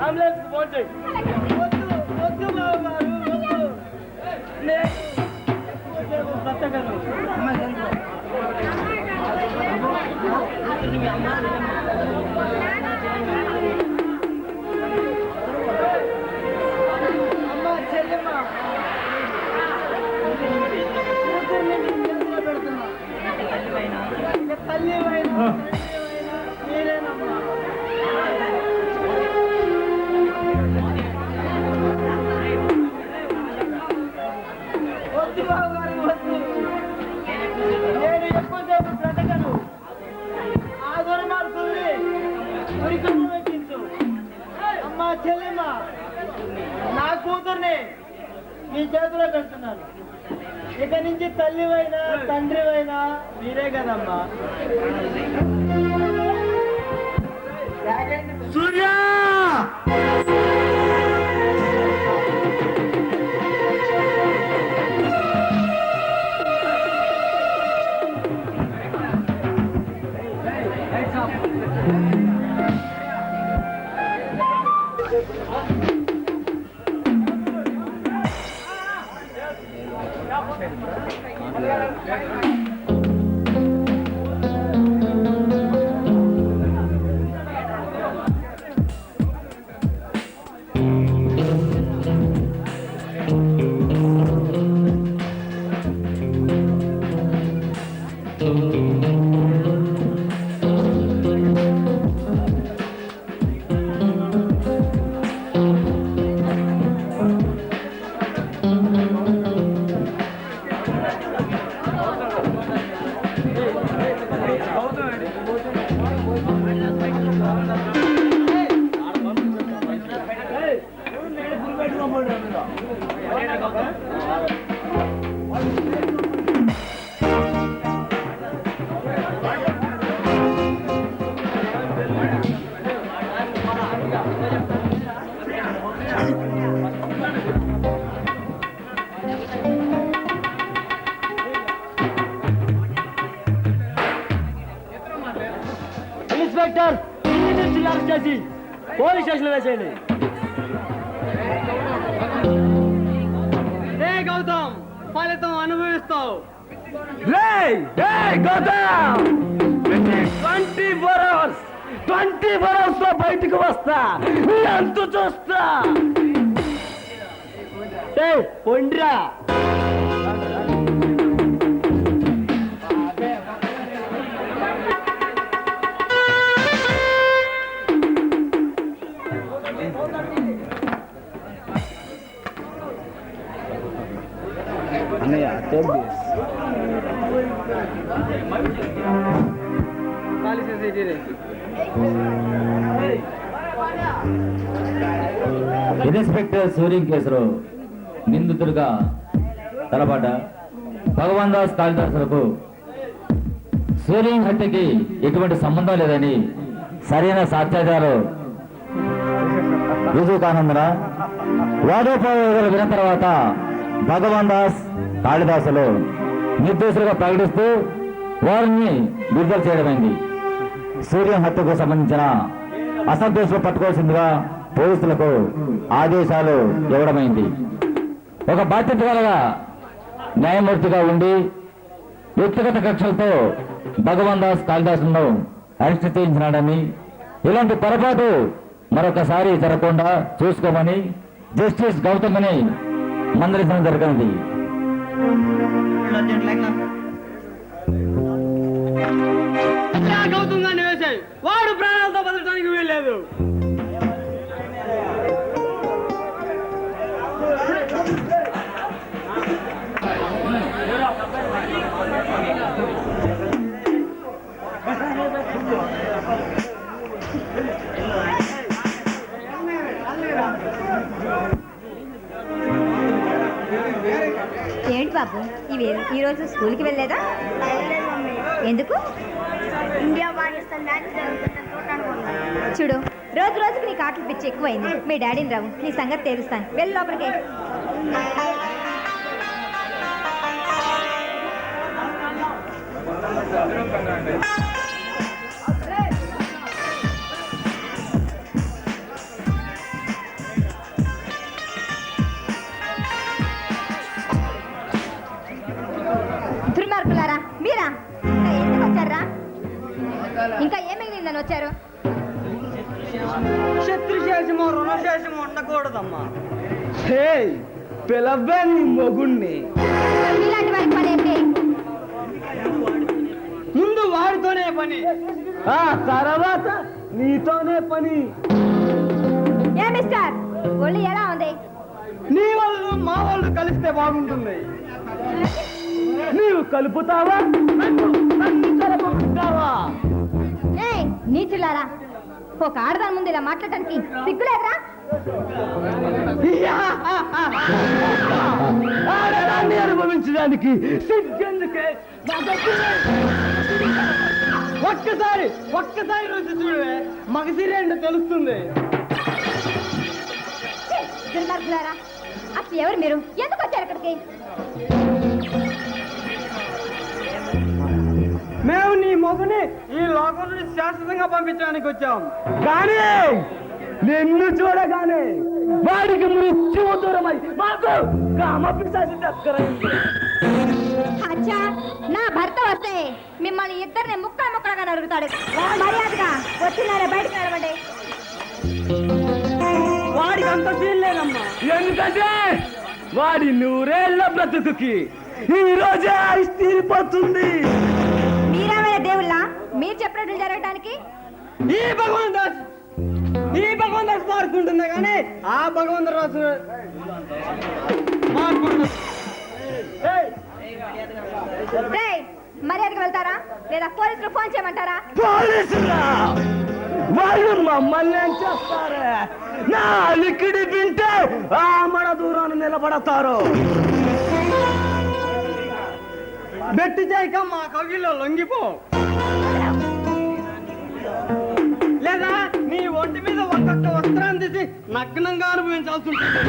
Ambulance phone చేయి. వద్దు బాబు గారు, వద్దు. బ్రతకను. అమ్మ చెల్లెమ్మ పెడుతున్నా. తల్లి మీరేనమ్మా. వద్దు బాబు గారు, వద్దు. నేను ఎక్కువసేపు బ్రతకను. ఆ దుర్మార్గుల్ని ఉరికమ్మ ఎక్కించు. అమ్మా చెల్లెమ్మ, నా కూతుర్ని మీ చేతిలో పెడుతున్నాను. ఇక నుంచి తల్లివైనా తండ్రివైనా మీరే కదమ్మా. సూర్య ఇన్స్పెక్టర్ అరెస్ట్ చేసి పోలీస్ స్టేషన్లో వేసేయండి. రే గౌతమ్, ఫలితం అనుభవిస్తావు. 24 hours లో బయటకు వస్తా, అంత చూస్తా. పొండ్రా అన్నయ్య ఇన్స్పెక్టర్ సూర్యం కేసులో నిందితులుగా తలపడ్డ భగవాన్ దాస్ కాళిదాసులకు సూర్యం హత్యకి ఎటువంటి సంబంధం లేదని సరైన సాక్ష్యాధారాలు రుజువు కానందున వాదోపవాదాలు విన్న తర్వాత భగవాన్ దాస్ కాళిదాసులు నిర్దోషులుగా ప్రకటిస్తూ వారిని విడుదల చేయడమైంది. సూర్యం హత్యకు సంబంధించిన అసంతోషులు పట్టుకోవాల్సిందిగా పోలీసులకు ఆదేశాలు ఇవ్వడమైంది. ఒక బాధ్యత గల న్యాయమూర్తిగా ఉండి వ్యక్తిగత కక్షలతో భగవాన్ దాస్ కాళిదాసులను అరెస్ట్ చేయించినాడని, ఇలాంటి పొరపాటు మరొకసారి జరగకుండా చూసుకోమని జస్టిస్ గౌతమ్ని మందలించడం జరిగింది. గౌతమ్గాన్ని వేసాయి, వాడు ప్రాణాలతో బతకడానికి వీల్లేదు. ఏంటి బాబు ఈరోజు స్కూల్కి వెళ్ళలేదా? ఎందుకు? ఇండియా పాకిస్తాన్ మ్యాచ్ చూడు, రోజు రోజుకి నీ కాటలు పిచ్చి ఎక్కువైంది. మీ డాడీని రావు, నీ సంగతి తెలుస్తాను. వెళ్ళి లోపలికి. వచ్చారు? శత్రుశేషము రుణశేషము ఉండకూడదమ్మా. హే పిలవ్వే నీ మొగుణ్ణి. ఇలాంటి వారికి పని ఏంటి? ముందు వాడితోనే పని, ఆ తర్వాత నీతోనే పని. ఏ మిస్టర్, ఒళ్ళు ఎలా ఉంది? నీ వాళ్ళు మా వాళ్ళు కలిస్తే బాగుంటుంది. నీవు కలుపుతావా, నన్ను కలపమంటావా? ఏయ్ నీచులారా, ఒక ఆడదాని ముందు ఇలా మాట్లాడటానికి సిగ్గులేదురా? ఆడదాన్ని అనుభవించడానికి సిగ్గెందుకే? ఒక్కసారి రోజు చూడవే, మగసిరి ఏంటో తెలుస్తుంది. దుర్మార్గులారా, అసలు ఎవరు మీరు? ఎందుకు వచ్చారు ఇక్కడికి? మేము నీ మొగుని ఈ లోకం నుండి శాశ్వతంగా పంపించడానికి వచ్చాం. కానీ నిన్ను చూడగానే వాడికి మృత్యువు దూరమై మాకు కామపిశాచి దగ్గరైంది. అచ్చా, నా భర్త వస్తే మిమ్మల్ని ఇద్దరిని ముక్కలు ముక్కలుగా నరుగుతాడు. మర్యాదగా వచ్చినారా బయటకు నడవండి. వాడికి అంత సీన్ లేదమ్మా, ఎందుకంటే వాడి నూరేళ్ల బ్రతుకుకి ఈ రోజే ఆయుష్ తీరిపోతుంది. మీరేమైనా దేవుళ్ళ మీరు చెప్పినట్లు జరగడానికి? ఈ భగవాన్ దాస్ మారుకుంటుందా కానీ ఆ భగవంతు రాసు మర్యాదగా వెళ్తారా లేదా పోలీసులు ఫోన్ చేయమంటారా? పోలీసులా? వాళ్ళు మమ్మల్ని ఏం చేస్తారు? నా అలికిడి వింటే ఆమడ దూరాన్ని నిలబడతారు. బెట్టి చేయక మా కవిలో లొంగిపో, లేదా నీ ఒంటి మీద ఒక్కొక్క వస్త్రాన్ని తీసి నగ్నంగా అనుభవించాల్సి ఉంటుంది.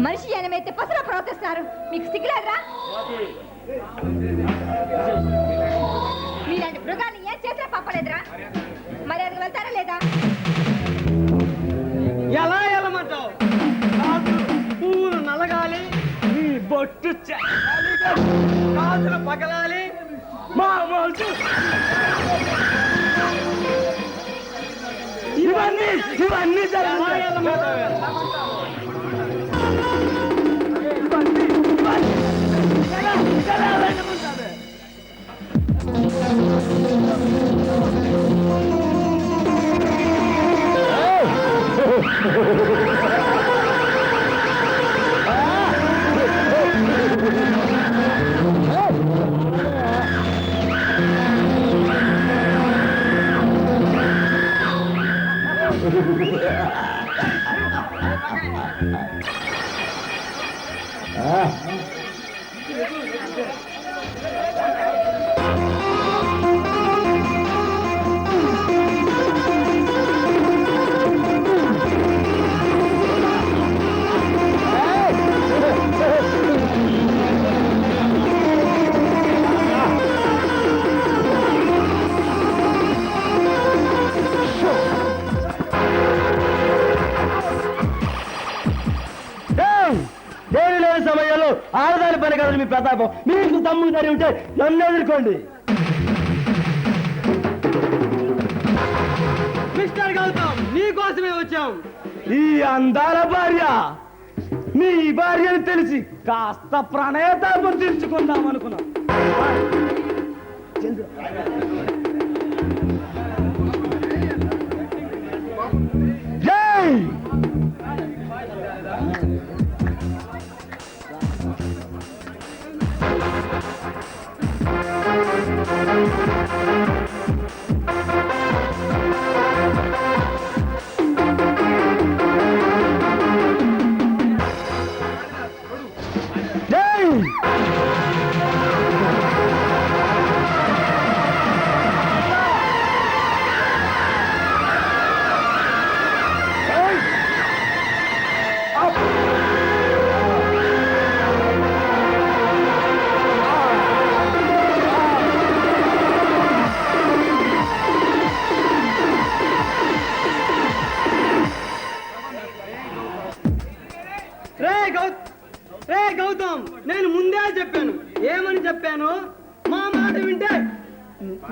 మనిషి జనమైతే పసరా ప్రవర్తిస్తున్నారు, మీకు సిగ్గులేదురా? మీలాంటి మృగాన్ని ఏం చేసినా పంపలేదురా? మర్యాదగా వెళ్తారా లేదా? ఎలా వెళ్ళమంటావు? పూలు నలగాలి, నీ బొట్టు కాసులు పగలాలి, మా మోసు ఇవన్నీ సమయంలో ఆడదాని పని కదా మీ ప్రతాపం. మీకు తమ్ముడు సరి ఉంటే నన్ను ఎదుర్కోండి. మిస్టర్ గౌతమ్, నీ కోసమే వచ్చాం. ఈ అందాల భార్య నీ భార్య అని తెలిసి కాస్త ప్రణయతాపం తీర్చుకుందాం అనుకున్నాం. జై గౌతమ్, నేను ముందే చెప్పాను. ఏమని చెప్పాను? మా మాట వింటే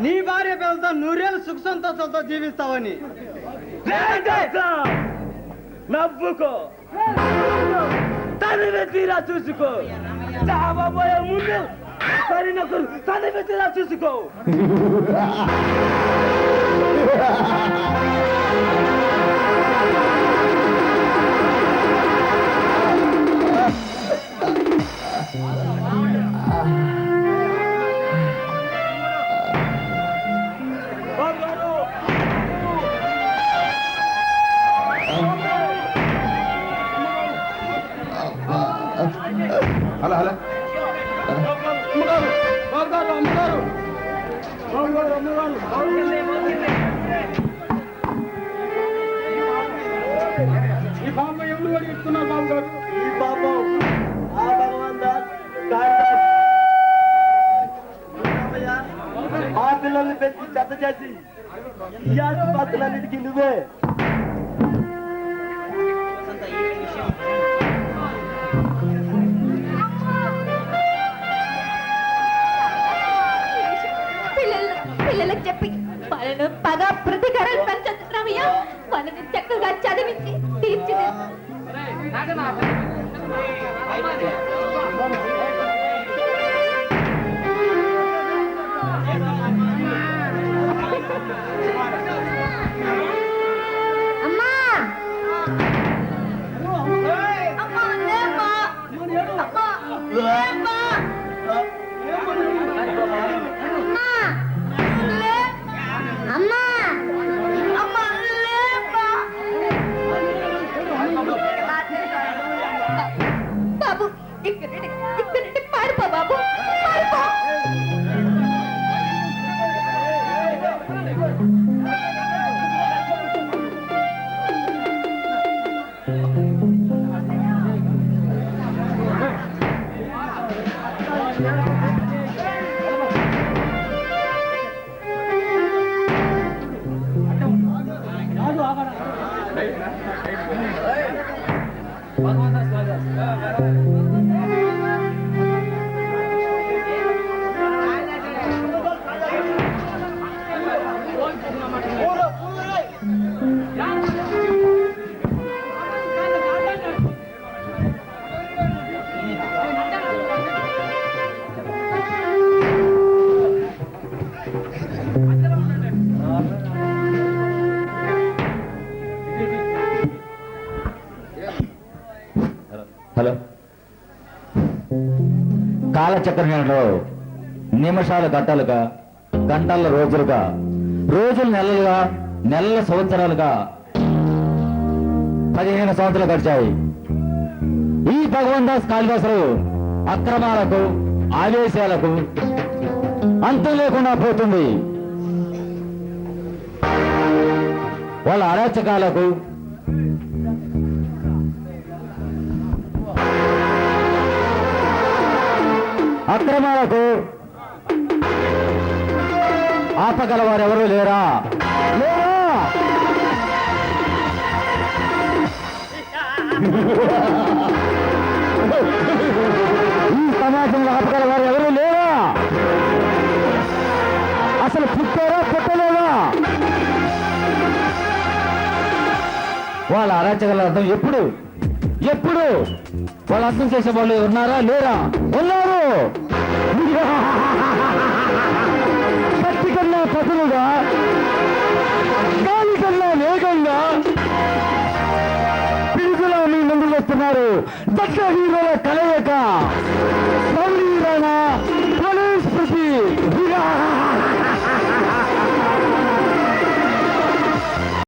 నీ భార్య పిల్లలతో నూరేళ్ళు సుఖ సంతోషాలతో జీవిస్తావని. నవ్వుకో, తనివి తీరా చూసుకో. చావబోయే ముందు సరినొకరు తనివి తీరా చూసుకో. హలో హలో ఈ పాప ఎవరు అడుగుతున్నారు బాబు గారు? ఈ పాపం ఆ భగవాన్ దాస్ కాళిదాస్ ఆ పిల్లల్ని పెంచి చెత్త చేసి ఈ ఆసుపత్రులన్నిటికీ నువ్వే. పిల్లలకు చెప్పి వాళ్ళను పగ ప్రతీకారాలు పెంచుతున్నామయ్యా. వాళ్ళని చక్కగా చదివించి తీర్చిదిద్దు. అమ్మా అమ్మా లేమ్మా, అమ్మా లేమ్మా, అమ్మా అమ్మా లేమ్మా. బాబు ఇక్కడ నుండి పారిపో బాబు, పారిపో. హలో, కాలచక్రంలో నిమిషాలు గంటలుగా, గంటల రోజులుగా, రోజులు నెలలుగా, నెలల సంవత్సరాలుగా 15 సంవత్సరాలు గడిచాయి. ఈ భగవాన్ దాస్ కాళిదాసులు అక్రమాలకు, ఆవేశాలకు అంతం లేకుండా పోతుంది. వాళ్ళ అరాచకాలకు, అక్రమాలకు ఆపగల వారు ఎవరూ లేరా? ఈ సమాజంలో ఆపగల వారు ఎవరూ లేరా? అసలు పుట్టారా, పుట్టలేదా? వాళ్ళ అరాచకాల అర్థం ఎప్పుడు ఎప్పుడు వాళ్ళు అర్థం చేసే వాళ్ళు ఉన్నారా, లేరా? ఉన్నారు. పత్తి కన్నా పదులుగా, గాలి కన్నా వేగంగా పిలుపులా మీ ముందుకు వస్తున్నారు దక్క హీరోల కలయిక.